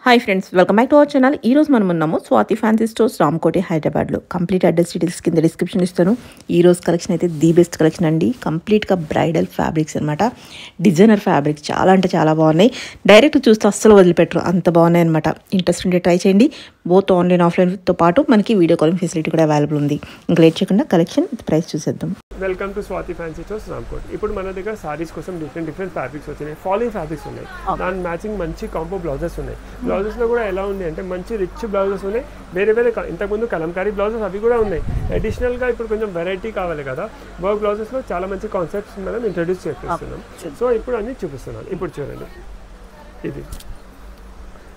Hi friends, welcome back to our channel. ఈ రోజు మనం ఉన్నాము స్వాతి ఫ్యాన్సీ స్టోర్స్, రామ్కోటి, హైదరాబాద్లో. కంప్లీట్ అడ్రస్ డీటెయిల్స్ కింద డిస్క్రిప్షన్ ఇస్తాను. ఈ రోజు కలెక్షన్ అయితే ది బెస్ట్ కలెక్షన్ అండి. కంప్లీట్గా బ్రైడల్ ఫ్యాబ్రిక్స్ అనమాట. డిజైనర్ ఫ్యాబ్రిక్స్ చాలా అంటే చాలా బాగున్నాయి. డైరెక్ట్ చూస్తే అస్సలు వదిలిపెట్టరు, అంత బాగున్నాయి అనమాట. ఇంట్రెస్ట్ ఉంటే ట్రై చేయండి. బోత్ ఆన్లైన్ ఆఫ్లైన్తో పాటు మనకి వీడియో కాలింగ్ ఫెసిలిటీ కూడా అవైలబుల్ ఉంది. ఇంకా లేట్ చేయకుండా కలెక్షన్ ప్రైస్ చూసేద్దాం. Welcome to Swathi fancy stores, Ramkot. ఇప్పుడు మన దగ్గర సారీస్ కోసం డిఫరెంట్ ఫ్యాబ్రిక్స్ వచ్చినాయి. ఫాలింగ్ ఫ్యాబ్రిక్స్ ఉన్నాయి, దాని మ్యాచింగ్ మంచి కాంబో బ్లౌజెస్ ఉన్నాయి. బ్లౌజెస్లో కూడా ఎలా ఉంది అంటే మంచి రిచ్ బ్లౌజెస్ ఉన్నాయి. వేరే ఇంతకుముందు కలంకారీ బ్లౌజెస్ అవి కూడా ఉన్నాయి. అడిషనల్గా ఇప్పుడు కొంచెం వెరైటీ కావాలి కదా, వర్క్ బ్లౌజెస్లో చాలా మంచి కాన్సెప్ట్స్ మనం ఇంట్రడ్యూస్ చేస్తున్నాం. సో ఇప్పుడు అన్ని చూపిస్తున్నాను. ఇప్పుడు చూడండి,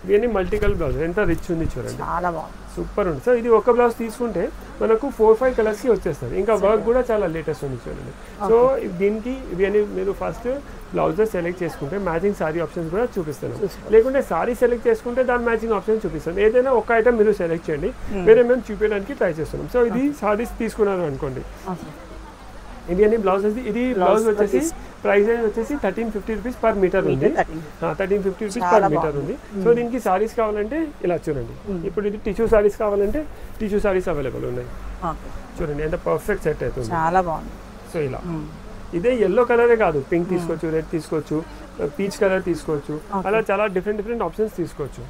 ఇవన్నీ మల్టీ కలర్ బ్లౌజ్ ఎంత రిచ్ ఉంది చూడండి, చాలా బాగుంది, సూపర్ ఉంది. సో ఇది ఒక బ్లౌజ్ తీసుకుంటే మనకు 4-5 కలర్స్కి వచ్చేస్తుంది. ఇంకా వర్క్ కూడా చాలా లేటెస్ట్ ఉంది చూడండి. సో దీనికి ఇవన్నీ మీరు ఫస్ట్ బ్లౌజెస్ సెలెక్ట్ చేసుకుంటే మ్యాచింగ్ సారీ ఆప్షన్స్ కూడా చూపిస్తాను. లేకుంటే సారీ సెలెక్ట్ చేసుకుంటే దాని మ్యాచింగ్ ఆప్షన్ చూపిస్తాను. ఏదైనా ఒక ఐటమ్ మీరు సెలెక్ట్ చేయండి, వేరే మేము చూపించడానికి ట్రై చేస్తున్నాం. సో ఇది సారీస్ తీసుకున్నారు అనుకోండి, ఇది అన్ని బ్లౌజెస్. ఇది బ్లౌజ్ వచ్చేసి ప్రైస్ వచ్చేసి 1350 రూపీస్ పర్ మీటర్ ఉంది. 1350 రూపీస్ పర్ మీటర్ ఉంది. సో దీనికి సారీస్ కావాలంటే ఇలా చూడండి. ఇప్పుడు ఇది టిష్యూ సారీస్ కావాలంటే టిష్యూ సారీస్ అవైలబుల్ ఉన్నాయి. చూడండి ఎంత పర్ఫెక్ట్ సెట్ అవుతుంది, చాలా బాగుంది. సో ఇలా ఇదే ఎల్లో కలరే కాదు, పింక్ తీసుకోవచ్చు, రెడ్ తీసుకోవచ్చు, పీచ్ కలర్ తీసుకోవచ్చు, అలా చాలా డిఫరెంట్ ఆప్షన్స్ తీసుకోవచ్చు.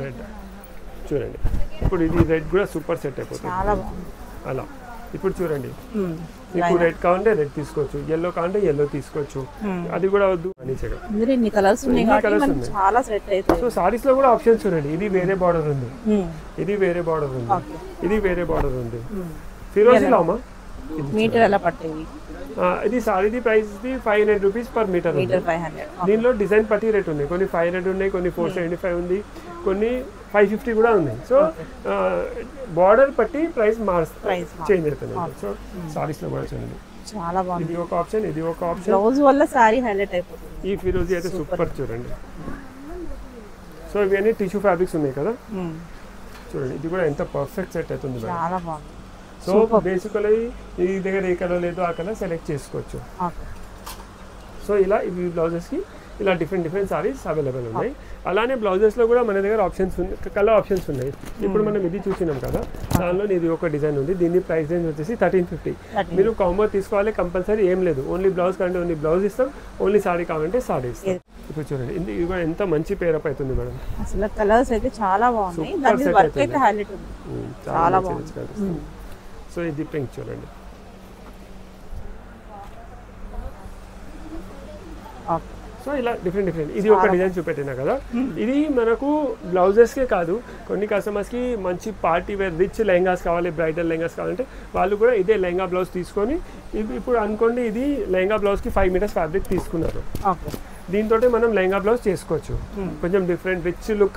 రెడ్ చూడండి, ఇప్పుడు ఇది రెడ్ కూడా సూపర్ సెట్ అయిపోతుంది అలా. ఇప్పుడు చూడండి, మీకు రెడ్ కావాలంటే రెడ్ తీసుకోవచ్చు, ఎల్లో కావాలంటే ఎల్లో తీసుకోవచ్చు. అది కూడా వద్దు అని కలర్స్ ఉన్నాయి. సో సారీస్ లో కూడా ఆప్షన్స్ చూడండి. ఇది వేరే బార్డర్ ఉంది, ఇది వేరే బార్డర్ ఉంది, ఇది వేరే బార్డర్ ఉంది. ఫిరోజీ లామా మీటర్ ఎలా పట్టేది. ఇది సారీది ప్రైస్ 500 రూపీస్ పర్ మీటర్. దీనిలో డిజైన్ పట్టి రేట్ ఉంది. కొన్ని 500 ఉన్నాయి, కొన్ని 475 ఉంది, కొన్ని 550 కూడా ఉంది. సో బార్డర్ పట్టి ప్రైస్ చేంజ్ అవుతుంది. సో సారీస్ లో కూడా చూడండి, చాలా బాగుంది. ఇది ఒక ఆప్షన్, ఇది ఒక ఆప్షన్. బ్లౌజ్ వల్ల సారీ హైలైట్ అయిపోతుంది. ఈ ఫిరోజీ అయితే సూపర్ చూడండి. సో ఇవన్నీ టిష్యూ ఫ్యాబ్రిక్స్ ఉన్నాయి కదా, చూడండి. ఇది కూడా ఎంత పర్ఫెక్ట్ సెట్ అవుతుంది, చాలా బాగుంది. సో బేసికలీ ఈ దగ్గర ఏ కలర్ లేదో ఆ కలర్ సెలెక్ట్ చేసుకోవచ్చు. సో ఇలా ఇవి బ్లౌజెస్కి ఇలా డిఫరెంట్ సారీస్ అవైలబుల్ ఉన్నాయి. అలానే బ్లౌజెస్లో కూడా మన దగ్గర ఆప్షన్స్ కలర్ ఆప్షన్స్ ఉన్నాయి. ఇప్పుడు మనం ఇది చూసినాం కదా, దానిలో ఇది ఒక డిజైన్ ఉంది. దీని ప్రైస్ రేంజ్ వచ్చేసి 1350. మీరు కాంబో తీసుకోవాలి కంపల్సరీ, ఏం లేదు. ఓన్లీ బ్లౌజ్ కావాలంటే ఓన్లీ బ్లౌజ్ ఇస్తాం, ఓన్లీ సారీ కావాలంటే సారీ ఇస్తాం. ఇప్పుడు చూడండి, ఇది కూడా ఎంత మంచి పేరప్ అవుతుంది మేడం. అసలు కలర్స్ అయితే చాలా బాగున్నాయి, దాని వర్క్ అయితే హైలైట్ ఉంది, చాలా బాగుంది. సో ఇది పింక్ చూడండి, సో ఇలా డిఫరెంట్ ఇది ఒక డిజైన్ చూపెట్టినా కదా. ఇది మనకు బ్లౌజెస్కే కాదు, కొన్ని కస్టమర్స్కి మంచి పార్టీ వేర్ రిచ్ లెహంగాస్ కావాలి, బ్రైడల్ లెహంగాస్ కావాలంటే వాళ్ళు కూడా ఇదే లెహంగా బ్లౌజ్ తీసుకొని, ఇప్పుడు అనుకోండి ఇది లెహంగా బ్లౌజ్కి 5 మీటర్స్ ఫ్యాబ్రిక్ తీసుకున్నారు. దీంతో మనం లెహంగా బ్లౌజ్ చేసుకోవచ్చు. కొంచెం డిఫరెంట్ రిచ్ లుక్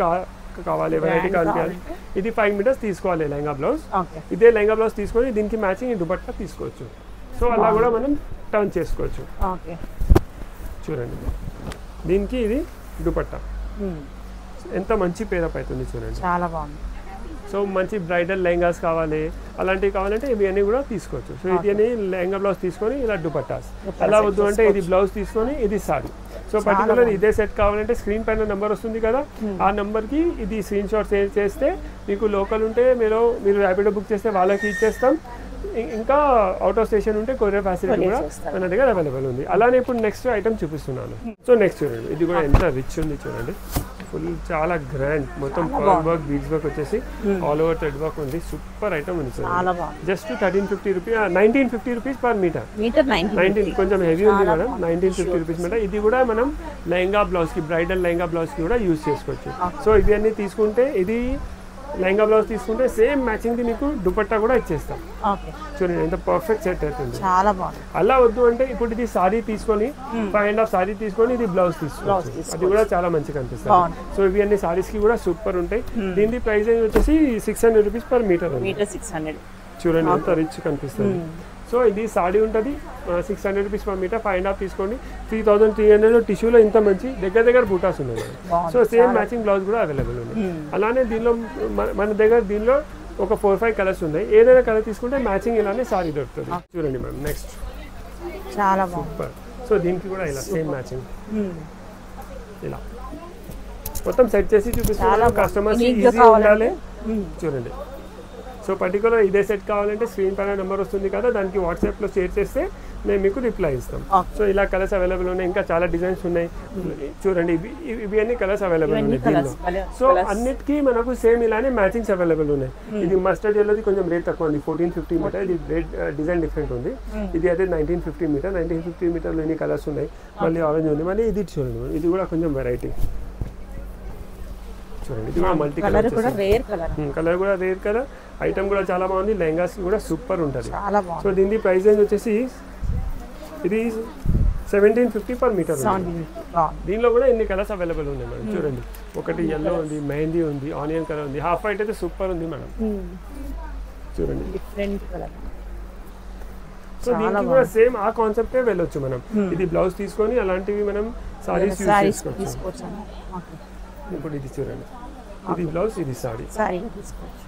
కావాలి, వెరైటీ కావాలి, ఇది 5 మీటర్స్ తీసుకోవాలి లెహంగా బ్లౌజ్. ఇదే లెహంగా బ్లౌజ్ తీసుకొని దీనికి మ్యాచింగ్ దుపట్టా తీసుకోవచ్చు. సో అలా కూడా మనం టర్న్ చేసుకోవచ్చు. చూడండి, దీనికి ఇది దుపట్టా ఎంత మంచి పేరప్ అవుతుంది చూడండి, చాలా బాగుంది. సో మంచి బ్రైడల్ లెహంగాస్ కావాలి, అలాంటివి కావాలంటే ఇవి అన్నీ కూడా తీసుకోవచ్చు. సో ఇది అని లెహంగా బ్లౌజ్ తీసుకొని ఇలా దుపట్టాస్, అలా వద్దు అంటే ఇది బ్లౌజ్ తీసుకొని ఇది సారీ. సో పర్టికులర్ ఇదే సెట్ కావాలంటే స్క్రీన్ పైన నెంబర్ వస్తుంది కదా, ఆ నెంబర్కి ఇది స్క్రీన్ షాట్ చేస్తే మీకు లోకల్ ఉంటే మీరు ర్యాపిడో బుక్ చేస్తే వాళ్ళకి ఇచ్చేస్తాం. ఇంకా అవుట్ ఆఫ్ స్టేషన్ ఉంటే కొరియర్ ఫెసిలిటీ కూడా మన దగ్గర అవైలబుల్ ఉంది. అలానే ఇప్పుడు నెక్స్ట్ ఐటమ్ చూపిస్తున్నాను. సో నెక్స్ట్ చూడండి, ఇది కూడా ఎంత రిచ్ ఉంది చూడండి, ఫుల్ చాలా గ్రాండ్, మొత్తం పర్ల్ వర్క్, బీడ్స్ వర్క్ వచ్చేసి ఆల్ ఓవర్ థ్రెడ్ వర్క్ ఉంది. సూపర్ ఐటమ్ ఉంది చూడండి. Just 1350 rupees, 1950 rupees per metre. 19 కొంచెం హెవీ ఉంది మేడం, 1950 రూపీస్ మీటర్. ఇది కూడా మనం లెహంగా బ్లౌజ్కి, బ్రైడల్ లెహంగా బ్లౌజ్కి కూడా యూజ్ చేసుకోవచ్చు. సో ఇవి అన్నీ తీసుకుంటే, ఇది లెహంగా బ్లౌజ్ తీసుకుంటే సేమ్ మ్యాచింగ్ ది మీకు దుపట్టా కూడా ఇచ్చేస్తాం. చూడండి ఎంత పర్ఫెక్ట్ సెట్ అవుతుంది, చాలా బాగుంది. అలా వద్దు అంటే ఇప్పుడు ఇది సారీ తీసుకొని 5.5 సారీ తీసుకొని ఇది బ్లౌజ్ తీసుకోవచ్చు, అది కూడా చాలా మంచిగా అనిపిస్తుంది. సో ఇవి అన్ని సారీస్ కి కూడా సూపర్ ఉంటాయి. దీని ప్రైస్ వచ్చేసి 600 రూపీస్ పర్ మీటర్. చూడండి ఎంత రిచ్ కనిపిస్తుంది. సో ఇది సాడీ ఉంటుంది 600 రూపీస్ పర్ మీటర్, 5.5 తీసుకోండి. 3300 టిష్యూలో ఇంత మంచి దగ్గర బూటాస్ ఉన్నాయి. సో సేమ్ మ్యాచింగ్ బ్లౌజ్ కూడా అవైలబుల్ ఉంది. అలానే దీనిలో మన దగ్గర దీనిలో ఒక 4-5 కలర్స్ ఉన్నాయి. ఏదైనా కలర్ తీసుకుంటే మ్యాచింగ్ ఇలానే సారీ దొరుకుతుంది. చూడండి మేడం, నెక్స్ట్ చాలా సూపర్. సో దీనికి కూడా ఇలా సేమ్ మ్యాచింగ్. ఇలా మొత్తం సెట్ చేసి చూపిస్తున్నాను కస్టమర్స్ ఈజీ ఉండాలి. చూడండి, సో పర్టికులర్ ఇదే సెట్ కావాలంటే స్క్రీన్ పైన నెంబర్ వస్తుంది కదా, దానికి వాట్సాప్లో షేర్ చేస్తే మేము మీకు రిప్లై ఇస్తాం. సో ఇలా కలర్స్ అవైలబుల్ ఉన్నాయి, ఇంకా చాలా డిజైన్స్ ఉన్నాయి. చూడండి, ఇవి అన్ని కలర్స్ అవైలబుల్ ఉన్నాయి దీనిలో. సో అన్నిటికీ మనకు సేమ్ ఇలానే మ్యాచింగ్స్ అవైలబుల్ ఉన్నాయి. ఇది మస్టర్డ్ ఎల్లోది కొంచెం రేట్ తక్కువ ఉంది, 1450 మీటర్. ఇది రేట్ డిజైన్ డిఫరెంట్ ఉంది. ఇది అయితే 1950 మీటర్. 1950 మీటర్లో ఎన్ని కలర్స్ ఉన్నాయి. మళ్ళీ ఆరెంజ్ ఉంది, మళ్ళీ ఇది చూడండి, ఇది కూడా కొంచెం వెరైటీ. చూడండి, ఇది కూడా మల్టీ కలర్, కలర్ కూడా రేర్ కలర్. ఐటమ్ కూడా చాలా బాగుంది, లెహంగాస్ కూడా సూపర్ ఉంటుంది. సో దీని ప్రైస్ రేంజ్ వచ్చేసి ఇది 1750 పర్ మీటర్. దీనిలో కూడా ఎన్ని కలర్స్ అవైలబుల్ ఉన్నాయి మేడం. చూడండి, ఒకటి ఎల్లో ఉంది, మెహందీ ఉంది, ఆనియన్ కలర్ ఉంది, హాఫ్ వైట్ అయితే సూపర్ ఉంది మేడం. చూడండి, డిఫరెంట్ కలర్. సో దీనికి కూడా సేమ్ ఆ కాన్సెప్టే వెళ్ళొచ్చు మనం. ఇది బ్లౌజ్ తీసుకొని అలాంటివి మనం సారీస్ యూస్ చేసుకోవచ్చు. ఇప్పుడు ఇది చూడండి, ఇది బ్లౌజ్, ఇది సారీ,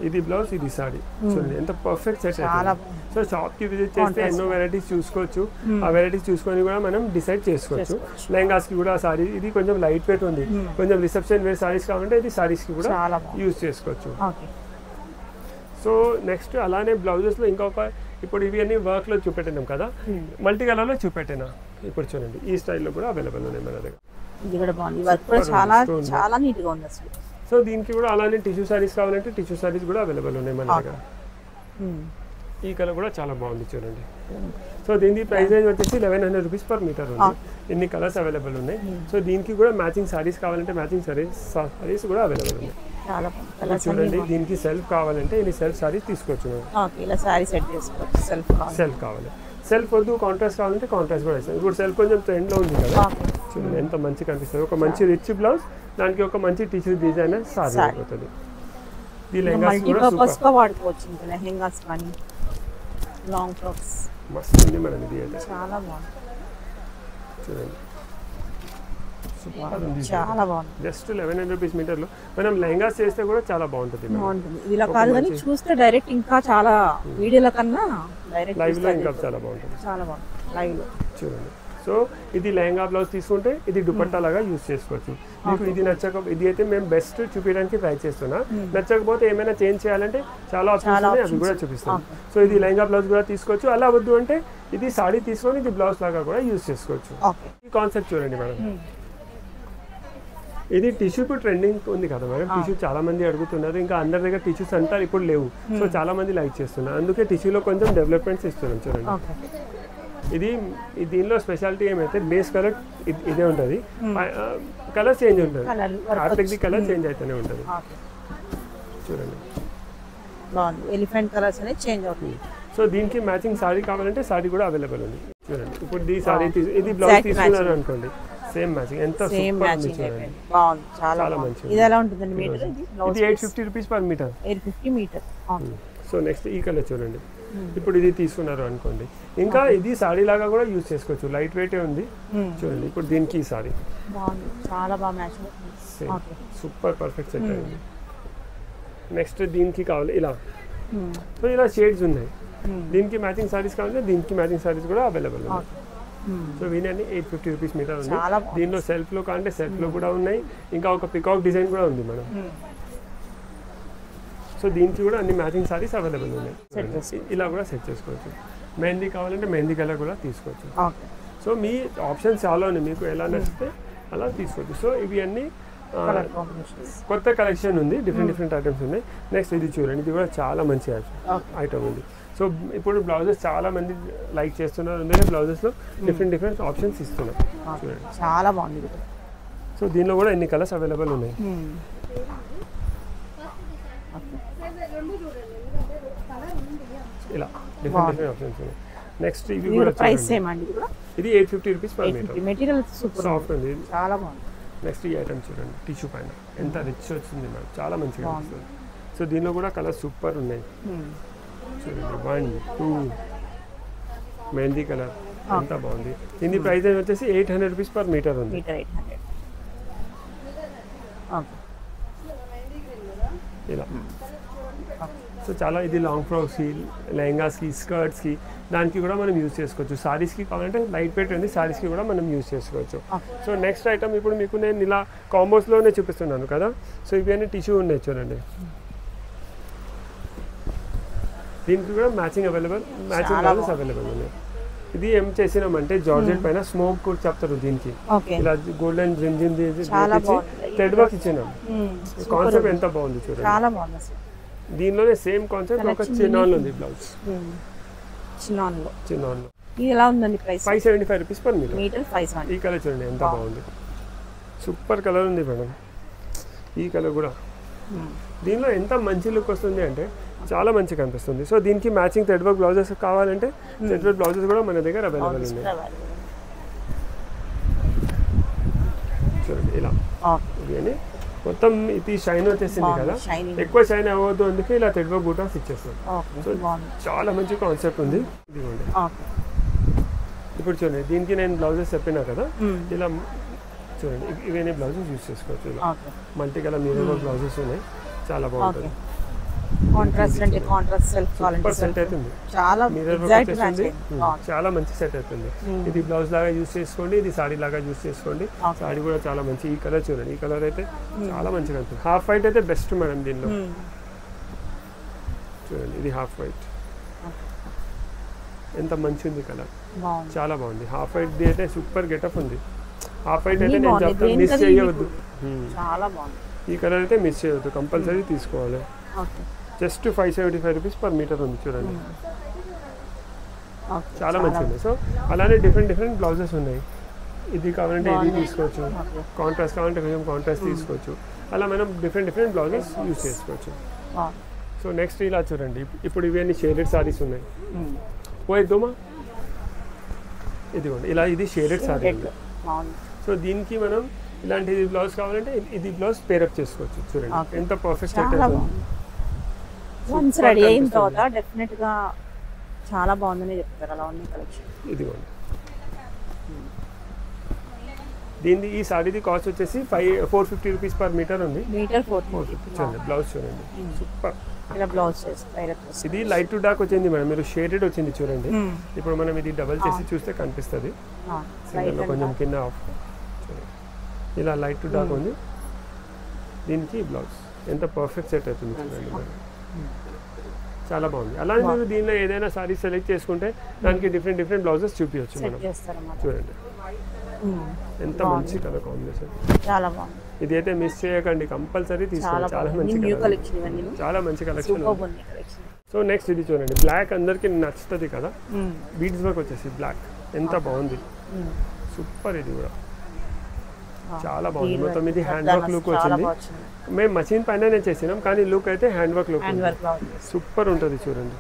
ఇది బ్లౌజ్, ఇది సారీ. చూడండి ఎంత పర్ఫెక్ట్ సెట్ అయితే. సో షాప్ కి విజిట్ చేస్తే ఎన్నో వెరైటీస్ చూసుకోవచ్చు. ఆ వెరైటీస్ చూసుకొని కూడా మనం డిసైడ్ చేసుకోవచ్చు. లెహంగాస్ కి కూడా సారీ, ఇది కొంచెం లైట్ వెయిట్ ఉంది, కొంచెం రిసెప్షన్ వేర్ సారీస్ కావాలంటే ఇది సారీస్ కి కూడా యూజ్ చేసుకోవచ్చు. సో నెక్స్ట్ అలానే బ్లౌజెస్ లో ఇంకొక, ఇప్పుడు ఇవి అన్ని వర్క్ లో చూపెట్టినాం కదా, మల్టీ కలర్ లో చూపెట్టినా. ఇప్పుడు చూడండి, ఈ స్టైల్లో కూడా అవైలబుల్ ఉన్నాయి మన దగ్గర. ఇది కూడా బాగుంది, వర్క్ కూడా చాలా చాలా నీట్ గా ఉంది అసలు. సో దీనికి కూడా అలానే టిష్యూ సారీస్ కావాలంటే టిష్యూ సారీస్ కూడా అవైలబుల్ ఉన్నాయి మన దగ్గర. ఈ కలర్ కూడా చాలా బాగుంది చూడండి. సో దీని ప్రైస్ రేంజ్ వచ్చేసి 1100 రూపీస్ పర్ మీటర్ ఉంది. ఇన్ని కలర్స్ అవైలబుల్ ఉన్నాయి. సో దీనికి కూడా మ్యాచింగ్ సారీస్ కావాలంటే మ్యాచింగ్ సారీస్ కూడా అవైలబుల్ ఉన్నాయి. చూడండి, దీనికి సెల్ఫ్ కావాలంటే ఇన్ని సెల్ఫ్ సారీస్ తీసుకోవచ్చు. సెల్ఫ్ కావాలి, సెల్ఫ్ వద్దు కాంట్రాస్ట్ కావాలంటే కాంట్రాస్ట్ కూడా ఇస్తాం. ఇప్పుడు సెల్ఫ్ కొంచెం ట్రెండ్లో ఉంది కదా, చూడండి ఎంత మంచి కనిపిస్తుంది. ఒక మంచి రిచ్ బ్లౌజ్, దానికి ఒక మంచి టిష్యూ డిజైన్ సారీ అయిపోతుంది. ఈ లెహంగాస్ కూడా సూపర్ వాడుకోవచ్చు, లెహంగాస్ కానీ లాంగ్ ఫ్రాక్స్ మస్తు ఉంది మేడం. ఇది అయితే చాలా బాగుంది చూడండి, చాలా బాగుంది. జస్ట్ 1100 రూపీస్ మీటర్లు మనం లెహంగాస్ చేస్తే కూడా చాలా బాగుంటుంది. ఇలా కాదు కానీ చూస్తే డైరెక్ట్ ఇంకా చాలా వీడియోల కన్నా డైరెక్ట్ లైవ్ లో ఇంకా చాలా బాగుంటుంది. చాలా బాగుంది లైవ్ లో చూడండి. సో ఇది లెహంగా బ్లౌజ్ తీసుకుంటే ఇది దుపట్టా లాగా యూజ్ చేసుకోవచ్చు. మీకు ఇది నచ్చక, ఇది అయితే మేము బెస్ట్ చూపించడానికి ట్రై చేస్తున్నా. నచ్చకపోతే ఏమైనా చేంజ్ చేయాలంటే చాలా ఆప్షన్స్ ఉన్నాయి, అవి కూడా చూపిస్తాం. సో ఇది లెహంగా బ్లౌజ్ కూడా తీసుకోవచ్చు. అలా వద్దు అంటే ఇది సాడీ తీసుకొని ఇది బ్లౌజ్ లాగా కూడా యూజ్ చేసుకోవచ్చు. ఈ కాన్సెప్ట్ చూడండి మేడం. ఇది టిష్యూ ఇప్పుడు ట్రెండింగ్ ఉంది కదా మేడం. టిష్యూ చాలా మంది అడుగుతున్నారు, ఇంకా అందరి దగ్గర టిష్యూస్ అంతా ఇప్పుడు లేవు. సో చాలా మంది లైక్ చేస్తున్నారు, అందుకే టిష్యూలో కొంచెం డెవలప్మెంట్స్ ఇస్తున్నాం. చూడండి, ఇది దీనిలో స్పెషాలిటీ ఏమైతే బేస్ కలర్ ఇదే ఉంటుంది, కలర్ చేంజ్ ఉంటుంది, ఆర్టిక్ కలర్ చేంజ్ అయితేనే ఉంటుంది. చూడండి, ఎలిఫెంట్ కలర్స్ అనేది చేంజ్ అవుతుంది. సో దీనికి మ్యాచింగ్ సారీ కావాలంటే సారీ కూడా అవైలబుల్ ఉంది. చూడండి, ఇప్పుడు ఈ సారీ ఇది బ్లౌజ్ తీసుకున్నారు అనుకోండి, సేమ్ మ్యాచింగ్, ఎంత సూపర్ ఉంది చూడండి, బాగుంది, చాలా మంచిది. ఇది ఎలా ఉంటుందండి మీటర్? ఇది 850 rupees per metre. 850 metre. So next ఈ కలర్ చూడండి, ఇప్పుడు ఇది తీసుకున్నారు అనుకోండి, ఇంకా ఇది సారీ లాగా కూడా యూజ్ చేసుకోవచ్చు, లైట్ వెయిట్ ఉంది. చూడండి, ఇప్పుడు దీనికి ఈ సారీ బాగుంది, చాలా బాగా మ్యాచ్ అవుతుంది, సూపర్ పర్ఫెక్ట్ సెట్ అయింది. నెక్స్ట్ దీనికి కావాలి ఇలా, సో ఇలా షేడ్స్ ఉన్నాయి. దీనికి మ్యాచింగ్ సారీస్ కావాలంటే దీనికి మ్యాచింగ్ సారీస్ కూడా అవైలబుల్ ఉన్నాయి. సో వీనన్నీ 850 రూపీస్ మీటర్ ఉంది. దీనిలో సెల్ఫ్లో కావాలంటే సెల్ఫ్లో కూడా ఉన్నాయి, ఇంకా ఒక పికాక్ డిజైన్ కూడా ఉంది మేడం. సో దీనికి కూడా అన్ని మ్యాచింగ్ సారీస్ అవైలబుల్ ఉన్నాయి. ఇలా కూడా సెట్ చేసుకోవచ్చు. మెహందీ కావాలంటే మెహందీ కలర్ కూడా తీసుకోవచ్చు. సో మీ ఆప్షన్స్ చాలా ఉన్నాయి, మీకు ఎలా నచ్చితే అలా తీసుకోవచ్చు. సో ఇవి అన్నీ కొత్త కలెక్షన్ ఉంది, డిఫరెంట్ ఐటమ్స్ ఉన్నాయి. నెక్స్ట్ ఇది చూడండి, ఇది కూడా చాలా మంచి ఐటమ్ ఉంది. సో ఇప్పుడు బ్లౌజెస్ చాలా మంది లైక్ చేస్తున్నారు, అందుకే బ్లౌజెస్లో డిఫరెంట్ ఆప్షన్స్ ఇస్తున్నారు. చూడండి, చాలా బాగుంది. సో దీనిలో కూడా ఎన్ని కలర్స్ అవైలబుల్ ఉన్నాయి. ఇలా డిఫరెంట్ ఆప్షన్స్ ఉన్నాయి. నెక్స్ట్ ఇవి కూడా ప్రైస్ సేమ్ అండి. ఇది 850 rupees per metre. Material super soft ఉంది, చాలా బాగుంది. నెక్స్ట్ ఈ ఐటమ్ చూడండి, టిష్యూ పైన ఎంత రిచ్ వచ్చింది మేడం, చాలా మంచిగా వస్తుంది. సో దీనిలో కూడా కలర్ సూపర్ ఉన్నాయి. చూడండి, 1, 2 మెహందీ కలర్ ఎంత బాగుంది. దీని ప్రైస్ వచ్చేసి 800 రూపీస్ పర్ మీటర్ ఉంది. ఇలా సో చాలా ఇది లాంగ్ ఫ్రాక్స్కి, లెహంగాస్కి, స్కర్ట్స్కి దానికి కూడా మనం యూజ్ చేసుకోవచ్చు. సారీస్కి కావాలంటే లైట్ వెయిట్ ఉంది, సారీస్కి కూడా మనం యూజ్ చేసుకోవచ్చు. సో నెక్స్ట్ ఐటమ్ ఇప్పుడు మీకు నేను ఇలా కాంబోస్లోనే చూపిస్తున్నాను కదా. సో ఇవన్నీ టిష్యూ ఉన్నాయి చూడండి. దీనికి కూడా మ్యాచింగ్ బ్లౌజెస్ అవైలబుల్ ఉన్నాయి. ఇది ఏం చేసినామంటే జార్జెట్ పైన స్మోక్ కూడా చెప్తారు దీనికి, ఇలా గోల్డెన్ జిమ్ థ్రెడ్ వర్క్ ఇచ్చినాం. కాన్సెప్ట్ ఎంత బాగుంది చూడండి. దీనిలోనే సేమ్ కాన్సెప్ట్ ఒక చిన్నాన్లో ఉంది బ్లౌజ్. చిన్నాన్లో ఎలా ఉందండి ప్రైస్? 575 rupees per metre. ఈ కలర్ చూడండి ఎంత బాగుంది, సూపర్ కలర్ ఉంది మేడం. ఈ కలర్ కూడా దీనిలో ఎంత మంచి లుక్ వస్తుంది అంటే చాలా మంచిగా అనిపిస్తుంది. సో దీనికి మ్యాచింగ్ థ్రెడ్ వర్క్ బ్లౌజెస్ కావాలంటే థ్రెడ్ వర్క్ బ్లౌజెస్ కూడా మన దగ్గర అవైలబుల్ ఉన్నాయి. చూడండి ఇలా ఇది మొత్తం ఇది షైన్ వచ్చేసింది కదా, ఎక్కువ షైన్ అవ్వద్దు అందుకే ఇలా థ్రెడ్ వర్క్ బూటాస్ ఇచ్చేస్తాం. సో చాలా మంచి కాన్సెప్ట్ ఉంది. ఇదిగోండి ఇప్పుడు చూడండి, దీనికి నేను బ్లౌజెస్ చెప్పినా కదా, ఇలా చూడండి ఇవన్నీ బ్లౌజెస్ యూజ్ చేసుకోవచ్చు. ఇలా multi colour mirror work blouses ఉన్నాయి, చాలా బాగుంటుంది. కాంట్రాస్ట్ అంటే కాంట్రాస్ట్ సెల్ఫ్ సెట్ అవుతుంది, చాలా చాలా మంచి సెట్ అవుతుంది. ఇది బ్లౌజ్ లాగా యూజ్ చేసుకోండి, ఇది సాడీ లాగా యూజ్ చేసుకోండి. సాడీ కూడా చాలా మంచి. ఈ కలర్ చూడండి, ఈ కలర్ అయితే చాలా మంచిగా ఉంటుంది. హాఫ్ వైట్ అయితే బెస్ట్ మేడం దీనిలో. చూడండి ఇది హాఫ్ వైట్ ఎంత మంచి ఉంది కలర్, చాలా బాగుంది. హాఫ్ వైట్ ది అయితే సూపర్ గెటప్ ఉంది. హాఫ్ వైట్ అయితే నేను చెప్తాను మిస్ చేయవద్దు. ఈ కలర్ అయితే మిస్ చేయవద్దు, కంపల్సరీ తీసుకోవాలి. జస్ట్ 575 రూపీస్ పర్ మీటర్ ఉంది చూడండి, చాలా మంచిగా ఉంది. సో అలానే డిఫరెంట్ బ్లౌజెస్ ఉన్నాయి. ఇది కావాలంటే ఇది తీసుకోవచ్చు, కాంట్రాస్ట్ కావాలంటే కొంచెం కాంట్రాస్ట్ తీసుకోవచ్చు. అలా మనం డిఫరెంట్ బ్లౌజెస్ యూజ్ చేసుకోవచ్చు. సో నెక్స్ట్ ఇలా చూడండి, ఇప్పుడు ఇవన్నీ షేడెడ్ సారీస్ ఉన్నాయి. పోయిద్దామా, ఇదిగోండి ఇలా ఇది షేడెడ్ సారీ. సో దీనికి మనం ఇలాంటి బ్లౌజ్ కావాలంటే ఇది బ్లౌజ్ పేరప్ చేసుకోవచ్చు. చూడండి ఎంత పర్ఫెక్ట్ సెట్ అవుతుంది. వన్స్ రెడీ అయిన తర్వాత డెఫినెట్ గా చాలా బాగుందని చెప్తారు. అలా ఉంది కలెక్షన్. ఇదిగోండి దీని ఈ సారీది కాస్ట్ వచ్చేసి 450 రూపీస్ పర్ మీటర్ ఉంది. మీటర్ 450. చూడండి బ్లౌజ్ చూడండి సూపర్. ఇలా బ్లౌజ్ ఇది లైట్ టు డార్క్ వచ్చింది మేడం, మీరు షేడెడ్ వచ్చింది చూడండి. ఇప్పుడు మనం ఇది డబల్ చేసి చూస్తే కనిపిస్తుంది. కొంచెం కింద ఇలా లైట్ టు డార్క్ ఉంది. దీనికి బ్లౌజ్ ఎంత పర్ఫెక్ట్ సెట్ అవుతుంది చూడండి మేడం, చాలా బాగుంది. అలానే మీరు దీనిలో ఏదైనా సారీ సెలెక్ట్ చేసుకుంటే దానికి డిఫరెంట్ బ్లౌజెస్ చూపించవచ్చు మనం. చూడండి ఎంత మంచి కలర్ కాంబినేషన్, చాలా బాగుంది. ఇది అయితే మిస్ చేయకండి, కంపల్సరీ తీసుకోండి. చాలా మంచి కలెక్షన్, చాలా మంచి కలెక్షన్. సో నెక్స్ట్ ఇది చూడండి, బ్లాక్ అందరికి నచ్చుతుంది కదా, బీడ్స్ వర్క్ వచ్చేసి బ్లాక్ ఎంత బాగుంది, సూపర్. ఇది కూడా చాలా బాగుంది. మొత్తం ఇది హ్యాండ్ వర్క్ లుక్ వచ్చింది. మేము మషిన్ పైన చేసినాం కానీ లుక్ అయితే హ్యాండ్ వర్క్ లుక్ సూపర్ ఉంటుంది. చూడండి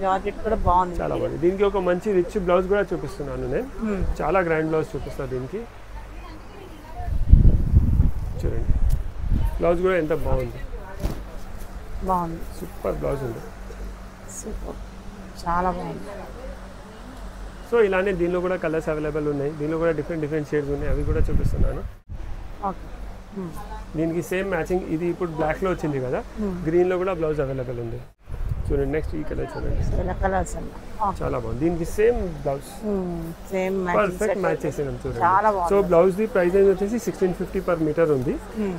చాలా బాగుంది. దీనికి ఒక మంచి రిచ్ బ్లౌజ్ కూడా చూపిస్తున్నాను నేను, చాలా గ్రాండ్ బ్లౌజ్ చూపిస్తాను దీనికి. చూడండి బ్లౌజ్ కూడా ఎంత బాగుంది, సూపర్ బ్లౌజ్ ఉంది, చాలా బాగుంది. సో ఇలానే దీనిలో కూడా కలర్స్ అవైలబుల్ ఉన్నాయి. దీనిలో కూడా డిఫరెంట్ షేడ్స్ ఉన్నాయి, అవి కూడా చూపిస్తున్నాను. దీనికి సేమ్ మ్యాచింగ్ ఇది ఇప్పుడు బ్లాక్లో వచ్చింది కదా, గ్రీన్లో కూడా బ్లౌజ్ అవైలబుల్ ఉంది. చూడండి నెక్స్ట్ ఈ కలర్ చూడండి, చాలా బాగుంది. దీనికి సేమ్ బ్లౌజ్ పర్ఫెక్ట్ మ్యాచ్ చేసినాం చూడండి. So blouse the price range వచ్చేసి 1650 పర్ మీటర్ ఉంది.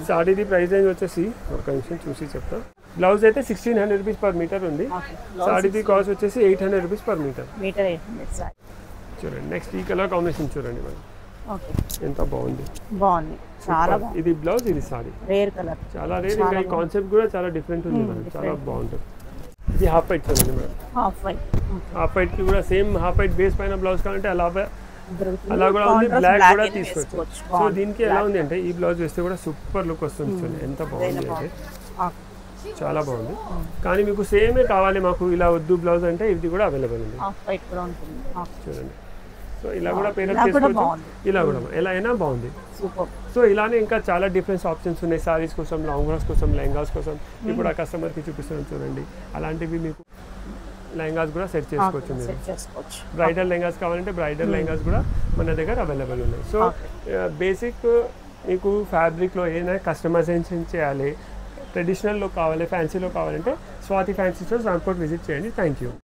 సాడీది ప్రైస్ రేంజ్ వచ్చేసి ఒక నిమిషం చూసి చెప్తా. బ్లౌజ్ అయితే 1600 రూపీస్ పర్ మీటర్ ఉంది. సాడీది కాస్ట్ వచ్చేసి 800 రూపీస్ పర్ మీటర్. చూడండి నెక్స్ట్ ఈ కలర్ కాంబినేషన్ చూడండి మేడం, ఎంత బాగుంది, చాలా ఇది బ్లౌజ్, ఇది సారీ, చాలా రేర్. ఇంకా ఈ కాన్సెప్ట్ కూడా చాలా డిఫరెంట్ ఉంది మేడం, చాలా బాగుంటుంది. ఇది హాఫ్ వైట్ చూడండి మేడం, హాఫ్ వైట్ కి కూడా సేమ్ హాఫ్ వైట్ బేస్ పైన బ్లౌజ్ కావాలంటే అలా కూడా ఉంది, బ్లాక్ కూడా తీసుకోవచ్చు. సో దీనికి ఎలా ఉంది అంటే ఈ బ్లౌజ్ వేస్తే కూడా సూపర్ లుక్ వస్తుంది. చూడండి ఎంత బాగుంది అంటే, చాలా బాగుంది. కానీ మీకు సేమే కావాలి మాకు ఇలా వద్దు బ్లౌజ్ అంటే ఇది కూడా అవైలబుల్ ఉంది. చూడండి సో ఇలా కూడా పేరప్ చేసుకోవచ్చు, ఇలా కూడా ఎలా అయినా బాగుంది. సో ఇలానే ఇంకా చాలా డిఫరెంట్ ఆప్షన్స్ ఉన్నాయి సారీస్ కోసం, లాంగ్ ఫ్రాక్స్ కోసం, లెహంగాస్ కోసం. ఇప్పుడు ఆ కస్టమర్కి చూపిస్తున్నాను చూడండి, అలాంటివి మీకు లెహంగాస్ కూడా సెట్ చేసుకోవచ్చు మీరు. బ్రైడల్ లెహంగాస్ కావాలంటే బ్రైడల్ లెహంగాస్ కూడా మన దగ్గర అవైలబుల్ ఉన్నాయి. సో బేసిక్ మీకు ఫ్యాబ్రిక్లో ఏదైనా కస్టమైజేషన్ చేయాలి, ట్రెడిషనల్లో కావాలి, ఫ్యాన్సీలో కావాలంటే Swathi fancy stores Ramkote visit చేయండి. Thank you.